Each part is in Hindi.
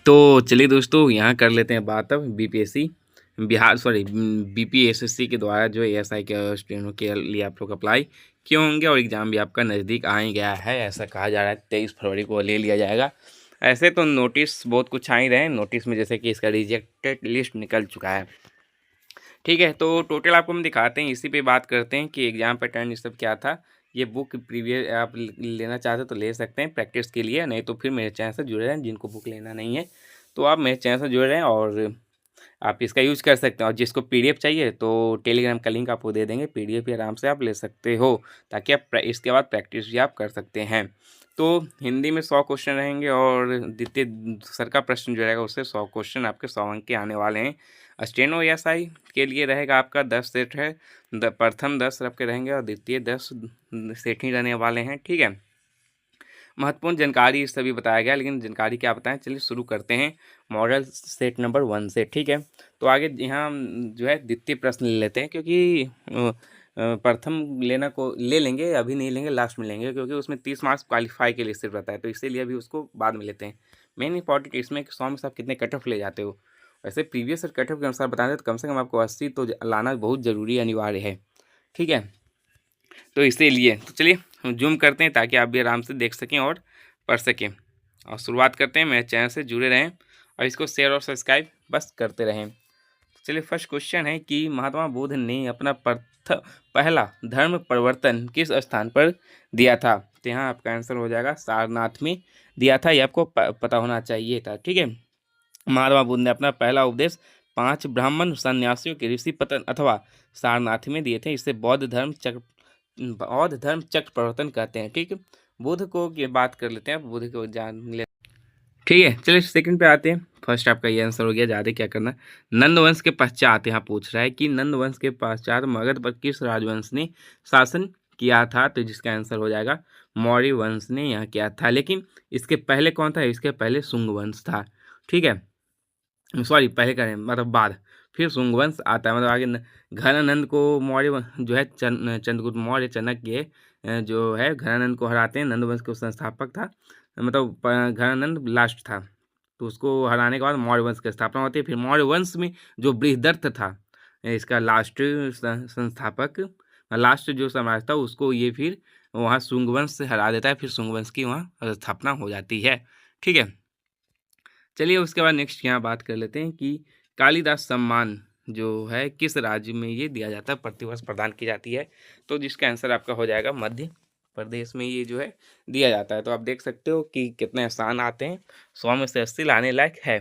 तो चलिए दोस्तों, यहाँ कर लेते हैं बात अब बीपीएससी बीपीएसएससी के द्वारा जो एएसआई के स्टूडेंटों के लिए आप लोग अप्लाई क्यों होंगे और एग्ज़ाम भी आपका नज़दीक आ ही गया है। ऐसा कहा जा रहा है 23 फरवरी को ले लिया जाएगा। ऐसे तो नोटिस बहुत कुछ आ ही रहे हैं। नोटिस में जैसे कि इसका रिजेक्टेड लिस्ट निकल चुका है। ठीक है, तो टोटल आपको हम दिखाते हैं, इसी पे बात करते हैं कि एग्ज़ाम पैटर्न ये सब क्या था। ये बुक प्रीवियस आप लेना चाहते हो तो ले सकते हैं प्रैक्टिस के लिए, नहीं तो फिर मेरे चैनल से जुड़े रहें। जिनको बुक लेना नहीं है तो आप मेरे चैनल से जुड़े रहें और आप इसका यूज़ कर सकते हैं। और जिसको पीडीएफ चाहिए तो टेलीग्राम का लिंक आपको दे देंगे, पीडीएफ भी आराम से आप ले सकते हो, ताकि आप इसके बाद प्रैक्टिस भी आप कर सकते हैं। तो हिंदी में 100 क्वेश्चन रहेंगे और द्वितीय सर का प्रश्न जो रहेगा उससे 100 क्वेश्चन आपके 100 अंक के आने वाले हैं। स्टेनो एएसआई के लिए रहेगा आपका 10 सेट है, प्रथम 10 आपके रहेंगे और द्वितीय 10 सेट ही रहने वाले हैं। ठीक है, महत्वपूर्ण जानकारी सभी बताया गया, लेकिन जानकारी क्या बताएं, चलिए शुरू करते हैं मॉडल सेट नंबर 1 से। ठीक है, तो आगे यहाँ जो है द्वितीय प्रश्न ले लेते हैं, क्योंकि प्रथम लेना को ले लेंगे, अभी नहीं लेंगे, लास्ट में लेंगे, क्योंकि उसमें 30 मार्क्स क्वालिफाई के लिए सिर्फ रहता है, तो इसीलिए अभी उसको बाद में लेते हैं। मेन इंपॉर्टेंट इसमें 100 में से आप कितने कट ऑफ ले जाते हो। वैसे प्रीवियस कट ऑफ के अनुसार बता दें तो कम से कम आपको 80 तो लाना बहुत ज़रूरी अनिवार्य है। ठीक है, तो इसीलिए तो चलिए हम जूम करते हैं ताकि आप भी आराम से देख सकें और पढ़ सकें। और शुरुआत करते हैं, मेरे चैनल से जुड़े रहें और इसको शेयर और सब्सक्राइब बस करते रहें। चलिए, फर्स्ट क्वेश्चन है कि महात्मा बुद्ध ने अपना पहला धर्म परिवर्तन किस स्थान पर दिया था। तो यहाँ आपका आंसर हो जाएगा सारनाथ में दिया था। ये आपको पता होना चाहिए था। ठीक है, महात्मा बुद्ध ने अपना पहला उपदेश 5 ब्राह्मण सन्यासियों के ऋषि पतन अथवा सारनाथ में दिए थे। इसे बौद्ध धर्म चक्र प्रवर्तन कहते हैं। ठीक है, बुद्ध को की बात कर लेते हैं, बुद्ध को जान ले। ठीक है, चलिए सेकंड पे आते हैं। फर्स्ट आपका ये आंसर हो गया, ज़्यादा क्या करना। नंदवंश के पश्चात यहाँ पूछ रहा है कि नंदवंश के पश्चात मगध पर किस राजवंश ने शासन किया था। तो जिसका आंसर हो जाएगा मौर्य वंश ने यहाँ किया था। लेकिन इसके पहले कौन था, इसके पहले शुंग वंश था। ठीक है, सॉरी पहले करें मतलब बाद, फिर शुंग वंश आता है, मतलब आगे घनानंद को मौर्य जो है चंद्रगुप्त मौर्य चाणक्य जो है घनानंद को हराते हैं। नंद वंश के संस्थापक था, मतलब घनानंद लास्ट था, तो उसको हराने के बाद मौर्य वंश की स्थापना होती है। फिर मौर्य वंश में जो बृहदर्थ था इसका लास्ट संस्थापक, लास्ट जो सम्राट था, उसको ये फिर वहाँ शुंग वंश से हरा देता है, फिर शुंग वंश की वहाँ स्थापना हो जाती है। ठीक है, चलिए उसके बाद नेक्स्ट यहाँ बात कर लेते हैं कि कालिदास सम्मान जो है किस राज्य में ये दिया जाता है, प्रतिवर्ष प्रदान की जाती है। तो जिसका आंसर आपका हो जाएगा मध्य प्रदेश में ये जो है दिया जाता है। तो आप देख सकते हो कि कितने आसान आते हैं, 100 में से 80 लाने लायक है।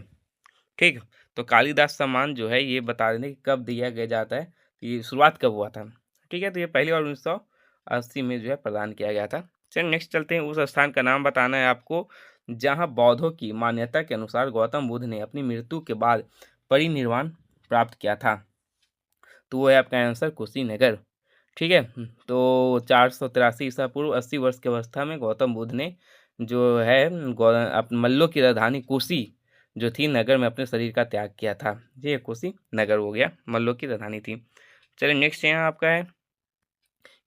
ठीक, तो कालिदास सम्मान जो है ये बता देने कि कब दिया गया जाता है, ये शुरुआत कब हुआ था। ठीक है, तो ये पहली बार 1980 में जो है प्रदान किया गया था। चलिए नेक्स्ट चलते हैं, उस स्थान का नाम बताना है आपको जहाँ बौद्धों की मान्यता के अनुसार गौतम बुद्ध ने अपनी मृत्यु के बाद परिनिर्वाण प्राप्त किया था। तो वो है आपका आंसर कुशीनगर। ठीक है, तो 483 ईसा पूर्व 80 वर्ष की अवस्था में गौतम बुद्ध ने जो है मल्लों की राजधानी कुशी जो थी नगर में अपने शरीर का त्याग किया था। ये कुशी नगर हो गया, मल्लों की राजधानी थी। चलिए नेक्स्ट यहाँ आपका है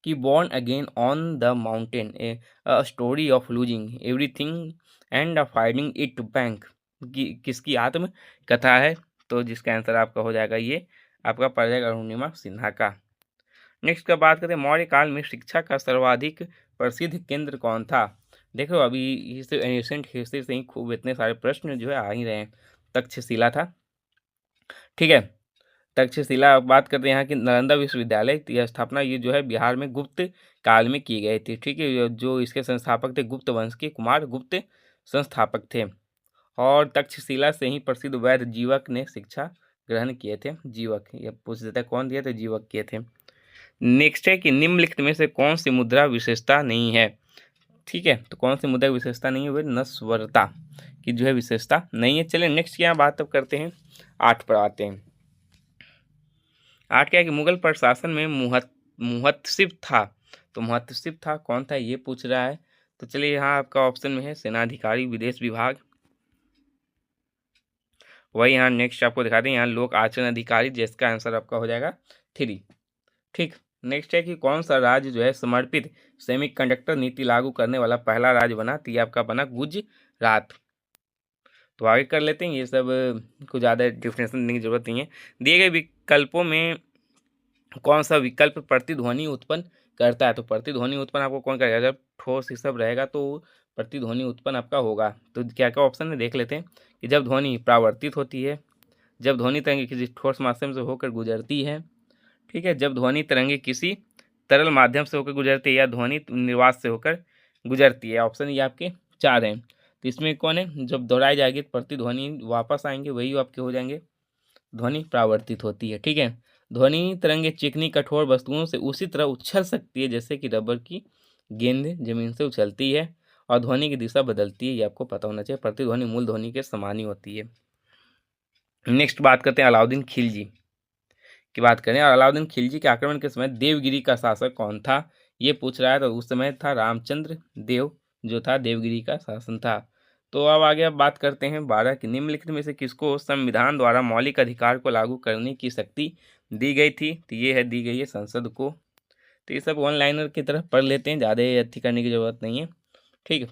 कि born again on the mountain a story of losing everything and finding it bank किसकी आत्म कथा है। तो जिसका आंसर आपका हो जाएगा ये आपका पड़ जाएगा अरुणिमा सिन्हा का। नेक्स्ट का बात करें, मौर्य काल में शिक्षा का सर्वाधिक प्रसिद्ध केंद्र कौन था। देखो अभी इस एंशिएंट हिस्ट्री से ही खूब इतने सारे प्रश्न जो है आ ही रहे हैं। तक्षशिला था। ठीक है, तक्षशिला बात करते हैं यहाँ की नालंदा विश्वविद्यालय की स्थापना ये जो है बिहार में गुप्त काल में की गई थी। ठीक है, जो इसके संस्थापक थे गुप्त वंश के कुमार गुप्त संस्थापक थे। और तक्षशिला से ही प्रसिद्ध वैद्य जीवक ने शिक्षा ग्रहण किए थे। जीवक ये पूछ देता है कौन दिए थे, जीवक किए थे। नेक्स्ट है कि निम्नलिखित में से कौन सी मुद्रा विशेषता नहीं है। ठीक है, तो कौन सी मुद्रा विशेषता नहीं है, वह नस्वरता की जो है विशेषता नहीं है। चलिए नेक्स्ट यहाँ बात अब करते हैं 8 पर आते हैं। 8 क्या है कि मुगल प्रशासन में मुहत्सिब था। तो मुहत्सिब था कौन था ये पूछ रहा है। तो चलिए यहाँ आपका ऑप्शन में है सेनाधिकारी, विदेश विभाग, वही यहाँ नेक्स्ट आपको दिखा दें यहाँ लोक आचरण अधिकारी, जिसका आंसर आपका हो जाएगा 3। ठीक, नेक्स्ट है कि कौन सा राज्य जो है समर्पित सेमीकंडक्टर नीति लागू करने वाला पहला राज्य बना। तो ये आपका बना गुजरात। तो आगे कर लेते हैं, ये सब कुछ ज़्यादा डिफिनेशन देने की जरूरत नहीं है। दिए गए विकल्पों में कौन सा विकल्प प्रतिध्वनि उत्पन्न करता है? तो प्रतिध्वनि उत्पन्न आपको कौन करेगा? जब ठोस ही सब रहेगा तो प्रतिध्वनि उत्पन्न आपका होगा। तो क्या क्या ऑप्शन है देख लेते हैं कि जब ध्वनि परावर्तित होती है, जब ध्वनि तरंगे किसी ठोस माध्यम से होकर गुजरती है, ठीक है, जब ध्वनि तरंगे किसी तरल माध्यम से होकर गुजरती है, या ध्वनि निर्वात से होकर गुजरती है। ऑप्शन ये आपके 4 हैं। तो इसमें कौन है? जब दोहराई जाएगी तो प्रतिध्वनि वापस आएंगे, वही आपके हो जाएंगे ध्वनि परावर्तित होती है, ठीक है। ध्वनि तरंगे चिकनी कठोर वस्तुओं से उसी तरह उछल सकती है जैसे कि रबर की गेंद जमीन से उछलती है, और ध्वनि की दिशा बदलती है, ये आपको पता होना चाहिए। प्रतिध्वनि मूल ध्वनि के समान ही होती है। नेक्स्ट बात करते हैं अलाउद्दीन खिलजी की बात करें, और अलाउद्दीन खिलजी के आक्रमण के समय देवगिरी का शासक कौन था? ये पूछ रहा है। तो उस समय था रामचंद्र देव, जो था देवगिरी का शासन था। तो अब आगे अब बात करते हैं 12 की, निम्नलिखित में से किसको संविधान द्वारा मौलिक अधिकार को लागू करने की शक्ति दी गई थी? तो ये है दी गई है संसद को। तो ये सब वन लाइनर की तरफ पढ़ लेते हैं, ज़्यादा अथी करने की जरूरत नहीं है, ठीक है।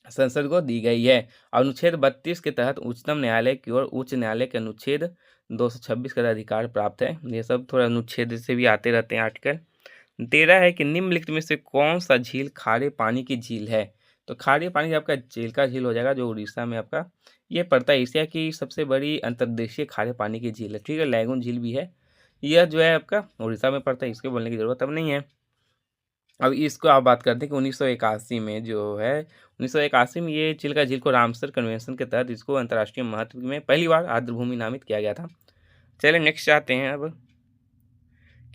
संसद को दी गई है। अनुच्छेद 32 के तहत उच्चतम न्यायालय की ओर उच्च न्यायालय के अनुच्छेद 226 का अधिकार प्राप्त है। ये सब थोड़ा अनुच्छेद से भी आते रहते हैं आर्टिकल। 13 है कि निम्नलिखित में से कौन सा झील खारे पानी की झील है? तो खारे पानी आपका चिल्का झील हो जाएगा, जो उड़ीसा में आपका ये पड़ता है। एशिया की सबसे बड़ी अंतर्देशीय खारे पानी की झील है, ठीक है। लैगून झील भी है, यह जो है आपका उड़ीसा में पड़ता है, इसके बोलने की जरूरत अब नहीं है। अब इसको आप बात करते हैं कि 1981 में जो है 1981 में ये चिल्का झील को रामसर कन्वेंशन के तहत इसको अंतर्राष्ट्रीय महत्व में पहली बार आर्द्रभूमि नामित किया गया था। चलिए नेक्स्ट आते हैं अब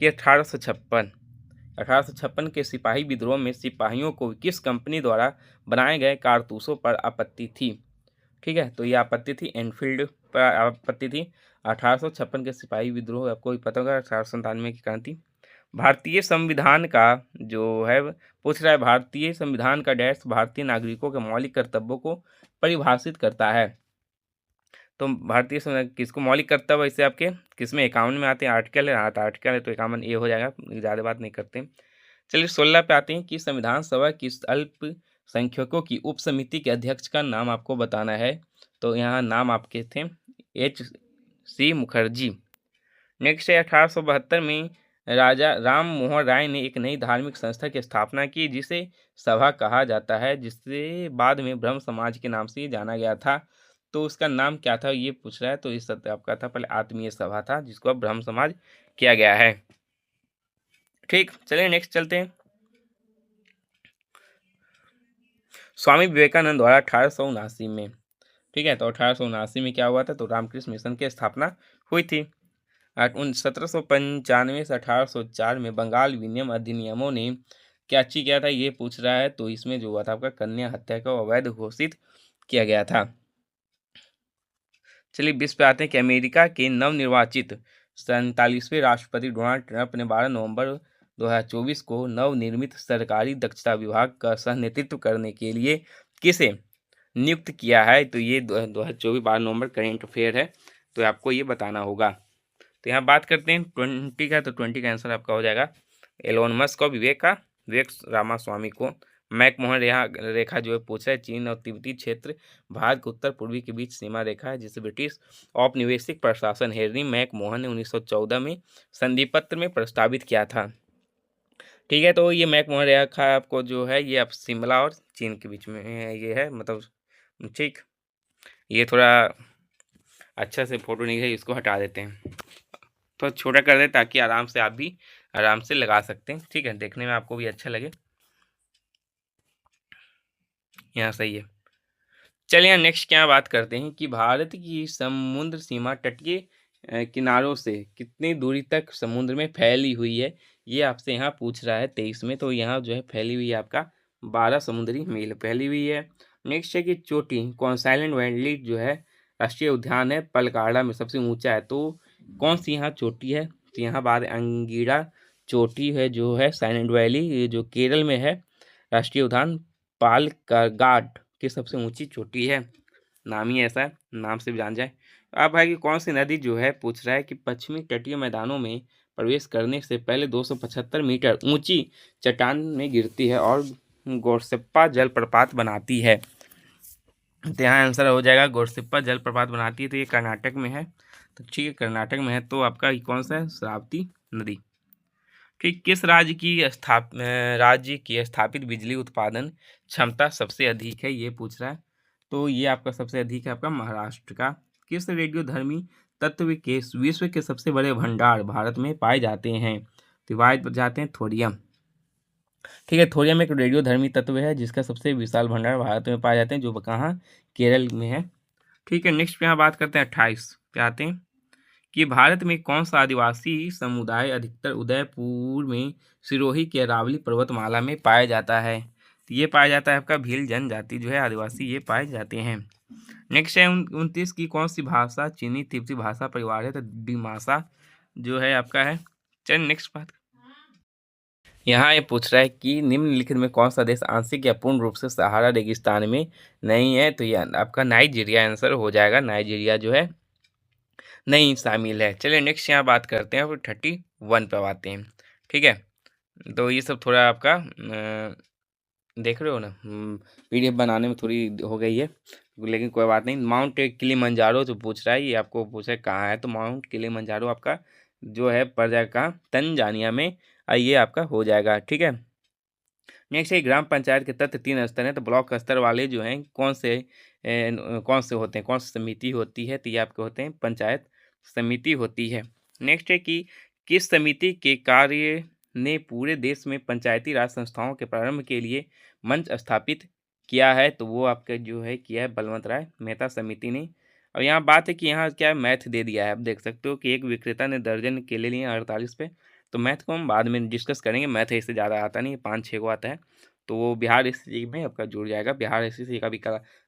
कि 1856 के सिपाही विद्रोह में सिपाहियों को किस कंपनी द्वारा बनाए गए कारतूसों पर आपत्ति थी? ठीक है, तो ये आपत्ति थी एनफील्ड पर आपत्ति थी। 1856 के सिपाही विद्रोह आपको भी पता होगा, 1897 की क्रांति। भारतीय संविधान का जो है पूछ रहा है, भारतीय संविधान का डैश भारतीय नागरिकों के मौलिक कर्तव्यों को परिभाषित करता है। तो भारतीय किसको मौलिक कर्तव्य इसे आपके किसमें 51 में आते हैं? आर्टिकल है, हाँ तो आर्टिकल है तो 51 ए हो जाएगा, ज़्यादा बात नहीं करते। चलिए 16 पे आते हैं कि संविधान सभा की अल्पसंख्यकों की उप समिति के अध्यक्ष का नाम आपको बताना है। तो यहाँ नाम आपके थे H.C. मुखर्जी। नेक्स्ट है 1872 में राजा राम मोहन राय ने एक नई धार्मिक संस्था की स्थापना की जिसे सभा कहा जाता है, जिससे बाद में ब्रह्म समाज के नाम से जाना गया था। तो उसका नाम क्या था ये पूछ रहा है। तो इस आपका था पहले आत्मीय सभा था, जिसको अब ब्रह्म समाज किया गया है, ठीक। चलिए नेक्स्ट चलते हैं। स्वामी विवेकानंद द्वारा 1879 में, ठीक है, तो 1879 में क्या हुआ था? तो रामकृष्ण मिशन की स्थापना हुई थी। 1795 से 1804 में बंगाल विनियम अधिनियमों ने क्या चीज किया था ये पूछ रहा है। तो इसमें जो हुआ था आपका कन्या हत्या को अवैध घोषित किया गया था। चलिए 20 पे आते हैं कि अमेरिका के नवनिर्वाचित 47वें राष्ट्रपति डोनाल्ड ट्रंप ने 12 नवंबर 2024 को नवनिर्मित सरकारी दक्षता विभाग का सह नेतृत्व करने के लिए किसे नियुक्त किया है? तो ये 2024 12 नवंबर करेंट अफेयर है, तो आपको ये बताना होगा। तो यहाँ बात करते हैं 20 का, तो 20 का आंसर आपका हो जाएगा एलोन मस्क और विवेक रामास्वामी को। मैकमोहन रेखा जो है पूछा है, चीन और तिब्बती क्षेत्र भारत के उत्तर पूर्वी के बीच सीमा रेखा है, जिसे ब्रिटिश औपनिवेशिक प्रशासन हेनरी मैकमोहन ने 1914 में संधि पत्र में प्रस्तावित किया था, ठीक है। तो ये मैकमोहन रेखा आपको जो है ये आप शिमला और चीन के बीच में ये है, मतलब ठीक। ये थोड़ा अच्छा से फोटो नहीं है, इसको हटा देते हैं, तो छोटा कर दे ताकि आराम से आप भी आराम से लगा सकते हैं, ठीक है, देखने में आपको भी अच्छा लगे। यहाँ सही है। चलिए नेक्स्ट क्या बात करते हैं कि भारत की समुद्र सीमा तटीय किनारों से कितनी दूरी तक समुद्र में फैली हुई है, ये आपसे यहाँ पूछ रहा है 23 में। तो यहाँ जो है फैली हुई है आपका 12 समुद्री मील फैली हुई है। नेक्स्ट है कि चोटी कौन साइलेंट वैली जो है राष्ट्रीय उद्यान है पलकाड़ा में सबसे ऊंचा है, तो कौन सी यहाँ चोटी है? तो यहाँ बात अंगीरा चोटी है जो है साइलेंट वैली, ये जो केरल में है, राष्ट्रीय उद्यान पालकाड की सबसे ऊंची चोटी है, नाम ही ऐसा है, नाम से भी जान जाए। अब है कि कौन सी नदी जो है पूछ रहा है कि पश्चिमी तटीय मैदानों में प्रवेश करने से पहले 275 मीटर ऊंची चट्टान में गिरती है और गोरसेप्पा जलप्रपात बनाती है। तो यहाँ आंसर हो जाएगा गोडसिप्पा जलप्रपात बनाती है, तो ये कर्नाटक में है। तो ठीक है, कर्नाटक में है, तो आपका ये कौन सा है, श्रावती नदी। ठीक, किस राज्य की स्थापित बिजली उत्पादन क्षमता सबसे अधिक है, ये पूछ रहा है। तो ये आपका सबसे अधिक है आपका महाराष्ट्र का। किस रेडियोधर्मी तत्व के विश्व के सबसे बड़े भंडार भारत में पाए जाते हैं, तो पाए जाते हैं थोरियम। ठीक है, थोरियम एक रेडियोधर्मी तत्व है जिसका सबसे विशाल भंडार भारत में पाए जाते हैं, जो कहाँ, केरल में है। ठीक है, नेक्स्ट पे यहाँ बात करते हैं 28 पे आते हैं कि भारत में कौन सा आदिवासी समुदाय अधिकतर उदयपुर में सिरोही की अरावली पर्वतमाला में पाया जाता है, तो ये पाया जाता है आपका भील जनजाति जो है आदिवासी ये पाए जाते हैं। नेक्स्ट है 29 की कौन सी भाषा चीनी तिब्बती भाषा परिवार है, तो डिमासा जो है आपका है। चलिए नेक्स्ट बात, यहाँ ये पूछ रहा है कि निम्नलिखित में कौन सा देश आंशिक या पूर्ण रूप से सहारा रेगिस्तान में नहीं है, तो ये आपका नाइजीरिया आंसर हो जाएगा, नाइजीरिया जो है नहीं शामिल है। चलिए नेक्स्ट यहाँ बात करते हैं, फिर 31 पे आते हैं। ठीक है, तो ये सब थोड़ा आपका देख रहे हो ना, पीडीएफ बनाने में थोड़ी हो गई है, लेकिन कोई बात नहीं। माउंट किलिमंजारो जो पूछ रहा है, ये आपको पूछा है कहाँ है, तो माउंट किलिमंजारो आपका जो है पड़ जाएगा कहाँ, तंजानिया में, ये आपका हो जाएगा। ठीक है, नेक्स्ट है ग्राम पंचायत के तत्व 3 स्तर हैं, तो ब्लॉक स्तर वाले जो हैं कौन से होते हैं, कौन सी समिति होती है, तो ये आपके होते हैं पंचायत समिति होती है। नेक्स्ट है कि किस समिति के कार्य ने पूरे देश में पंचायती राज संस्थाओं के प्रारंभ के लिए मंच स्थापित किया है, तो वो आपका जो है किया है बलवंत राय मेहता समिति ने। और यहाँ बात है कि यहाँ क्या है, मैथ दे दिया है, आप देख सकते हो कि एक विक्रेता ने दर्जन केले लिए 48 पे, तो मैथ को हम बाद में डिस्कस करेंगे, मैथ इससे ज़्यादा आता नहीं, 5-6 को आता है, तो वो बिहार एसएससी में आपका जुड़ जाएगा। बिहार एसएससी का भी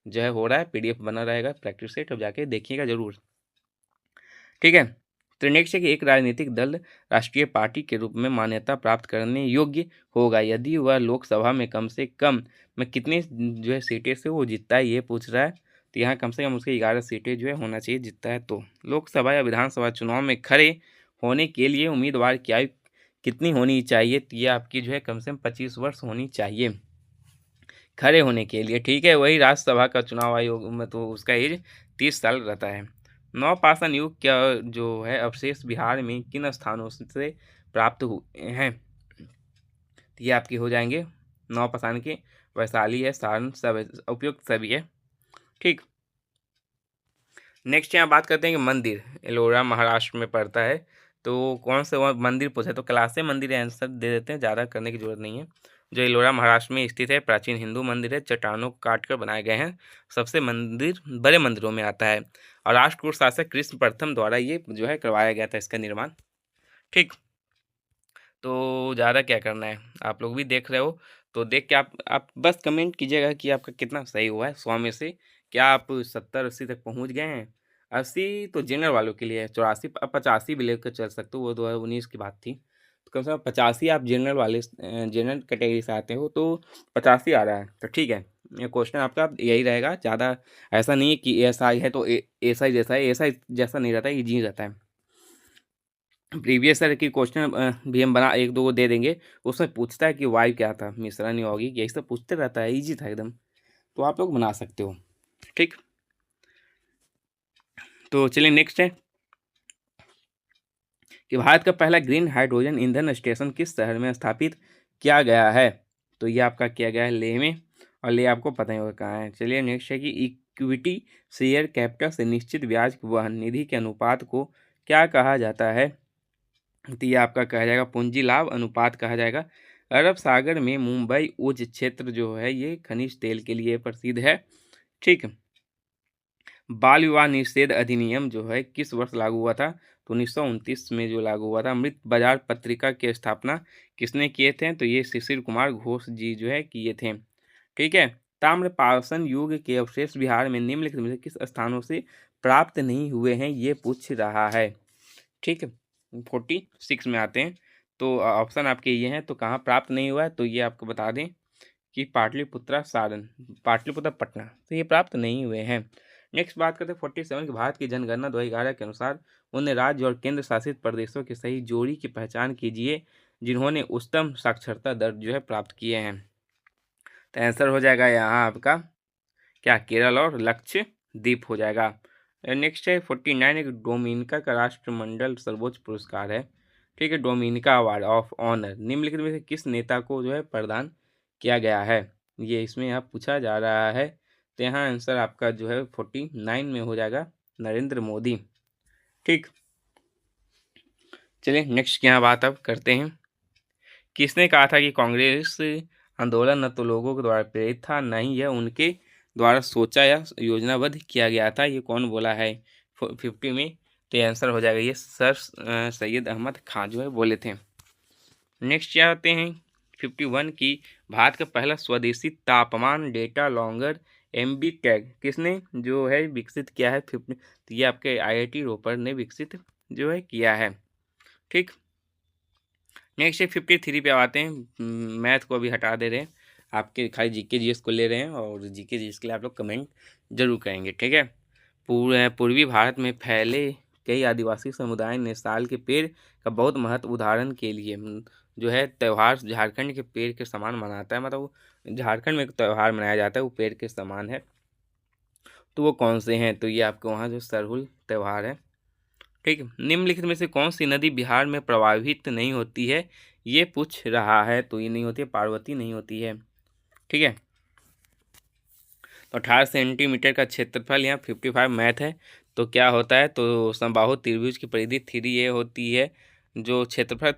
जो है हो रहा है, पीडीएफ बना रहेगा प्रैक्टिस सेट, अब जाके देखिएगा जरूर। ठीक है, तो नेक्स्ट है कि एक राजनीतिक दल राष्ट्रीय पार्टी के रूप में मान्यता प्राप्त करने योग्य होगा यदि वह लोकसभा में कम से कम में कितनी जो है सीटें से वो जीतता है, ये पूछ रहा है। तो यहाँ कम से कम उसके 11 सीटें जो है होना चाहिए जीतता है। तो लोकसभा या विधानसभा चुनाव में खड़े होने के लिए उम्मीदवार की आयु कितनी होनी चाहिए, तो ये आपकी जो है कम से कम 25 वर्ष होनी चाहिए खड़े होने के लिए। ठीक है, वही राज्यसभा का चुनाव आयोग में तो उसका एज 30 साल रहता है। नवपाषाण युग क्या जो है अवशेष बिहार में किन स्थानों से प्राप्त हुए हैं, तो ये आपके हो जाएंगे नवपाषाण के, वैशाली है, सारण, सब उपयुक्त सभी है। ठीक, नेक्स्ट यहाँ बात करते हैं कि मंदिर एलोरा महाराष्ट्र में पड़ता है, तो कौन से वह मंदिर पूछे, तो कैलाश मंदिर आंसर दे देते हैं, ज़्यादा करने की जरूरत नहीं है। जो एलोरा महाराष्ट्र में स्थित है, प्राचीन हिंदू मंदिर है, चट्टानों को काट कर बनाए गए हैं, सबसे बड़े मंदिरों में आता है, और राष्ट्रकूट शासक कृष्ण प्रथम द्वारा ये जो है करवाया गया था इसका निर्माण। ठीक, तो ज़्यादा क्या करना है, आप लोग भी देख रहे हो, तो देख के आप बस कमेंट कीजिएगा कि आपका कितना सही हुआ है 100 में से, क्या आप 70-80 तक पहुंच गए हैं। 80 तो जनरल वालों के लिए है, 84 अब 85 भी लेकर चल सकते हो, वो 2019 की बात थी, तो कम से कम 85 आप जनरल वाले जनरल कैटेगरी से आते हो, तो 85 आ रहा है, तो ठीक है। ये क्वेश्चन आपका यही रहेगा, ज़्यादा ऐसा नहीं है कि एसआई है तो एसआई जैसा है, एसआई जैसा नहीं रहता है, ईजी रहता है। प्रीवियस ईयर की क्वेश्चन भी हम बना 1-2 को दे देंगे, उसमें पूछता है कि वाई क्या था, मिश्रण यौगिक, यही सब पूछते रहता है, इजी था एकदम, तो आप लोग बना सकते हो। ठीक, तो चलिए नेक्स्ट है कि भारत का पहला ग्रीन हाइड्रोजन ईंधन स्टेशन किस शहर में स्थापित किया गया है, तो ये आपका किया गया है लेह में, और लेह आपको पता ही होगा कहाँ है। चलिए नेक्स्ट है कि इक्विटी शेयर कैपिटल से निश्चित ब्याज वहन निधि के अनुपात को क्या कहा जाता है, तो ये आपका कहा जाएगा पूंजी लाभ अनुपात कहा जाएगा। अरब सागर में मुंबई उच्च क्षेत्र जो है ये खनिज तेल के लिए प्रसिद्ध है। ठीक, बाल विवाह निषेध अधिनियम जो है किस वर्ष लागू हुआ था, तो 1929 में जो लागू हुआ था। अमृत बाजार पत्रिका की स्थापना किसने किए थे, तो ये शिशिर कुमार घोष जी जो है किए थे। ठीक है, ताम्रपाषाण युग के अवशेष बिहार में निम्नलिखित में से किस स्थानों से प्राप्त नहीं हुए हैं, ये पूछ रहा है। ठीक है, 46 में आते हैं, तो ऑप्शन आपके ये हैं, तो कहाँ प्राप्त नहीं हुआ है, तो ये आपको बता दें कि पाटलिपुत्रा सारण, पाटलिपुत्र पटना, तो ये प्राप्त नहीं हुए हैं। नेक्स्ट बात करते हैं 47 की भारत की जनगणना 2011 के अनुसार उन राज्य और केंद्र शासित प्रदेशों की सही जोड़ी की पहचान कीजिए जिन्होंने उच्चतम साक्षरता दर जो है प्राप्त किए हैं, तो आंसर हो जाएगा यहाँ आपका क्या केरल और लक्षद्वीप हो जाएगा। नेक्स्ट है 49, एक डोमिनिका का राष्ट्रमंडल सर्वोच्च पुरस्कार है, ठीक है, डोमिनिका अवार्ड ऑफ ऑनर निम्नलिखित में से किस नेता को जो है प्रदान किया गया है, ये इसमें यहाँ पूछा जा रहा है। तो यहाँ आंसर आपका जो है 49 में हो जाएगा नरेंद्र मोदी, ठीक। चलिए नेक्स्ट की यहाँ बात अब करते हैं। किसने कहा था कि कांग्रेस आंदोलन न तो लोगों के द्वारा प्रेरित था, न ही यह उनके द्वारा सोचा या योजनाबद्ध किया गया था, ये कौन बोला है 50 में? तो आंसर हो जाएगा ये सर सैयद अहमद खान जो है बोले थे। नेक्स्ट क्या आते हैं 51 की भारत का पहला स्वदेशी तापमान डेटा लॉन्गर एमबी टैग किसने जो है विकसित किया है 50, तो ये आपके आईआईटी रोपर ने विकसित जो है किया है, ठीक। नेक्स्ट 53 पे आते हैं। मैथ को अभी हटा दे रहे हैं, आपके खाली जीके जीएस को ले रहे हैं और जीके जीएस के लिए आप लोग कमेंट जरूर करेंगे, ठीक है। पूर्वी भारत में फैले कई आदिवासी समुदाय ने साल के पेड़ का बहुत महत्व उदाहरण के लिए जो है त्यौहार झारखंड के पेड़ के समान मनाता है, मतलब वो झारखंड में एक त्यौहार मनाया जाता है वो पेड़ के समान है, तो वो कौन से हैं? तो ये आपके वहाँ जो सरहुल त्यौहार है, ठीक। निम्नलिखित में से कौन सी नदी बिहार में प्रवाहित नहीं होती है, ये पूछ रहा है, तो ये नहीं होती है, पार्वती नहीं होती है, ठीक है। तो 18 सेंटीमीटर का क्षेत्रफल यहाँ 55 मैथ है, तो क्या होता है, तो समबाहु त्रिभुज की परिधि 3a होती है, जो क्षेत्रफल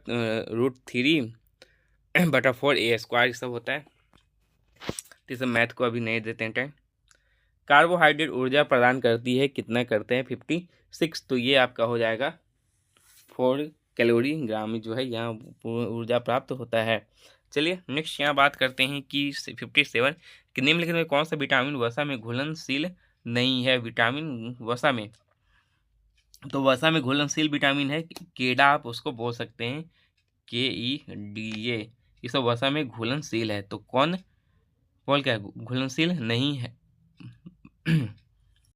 √3/4a² सब होता है, तो इस मैथ को अभी नहीं देते हैं टाइम। कार्बोहाइड्रेट ऊर्जा प्रदान करती है, कितना करते हैं 56, तो ये आपका हो जाएगा 4 कैलोरी ग्राम जो है यहाँ ऊर्जा प्राप्त होता है। चलिए नेक्स्ट यहाँ बात करते हैं कि 57 कि निम्नलिखित में कौन सा विटामिन वसा में घुलनशील नहीं है, विटामिन वसा में, तो वसा में घुलनशील विटामिन है केडा, आप उसको बोल सकते हैं KEDA, ये सब वसा में घुलनशील है, तो कौन बोल क्या है घुलनशील नहीं है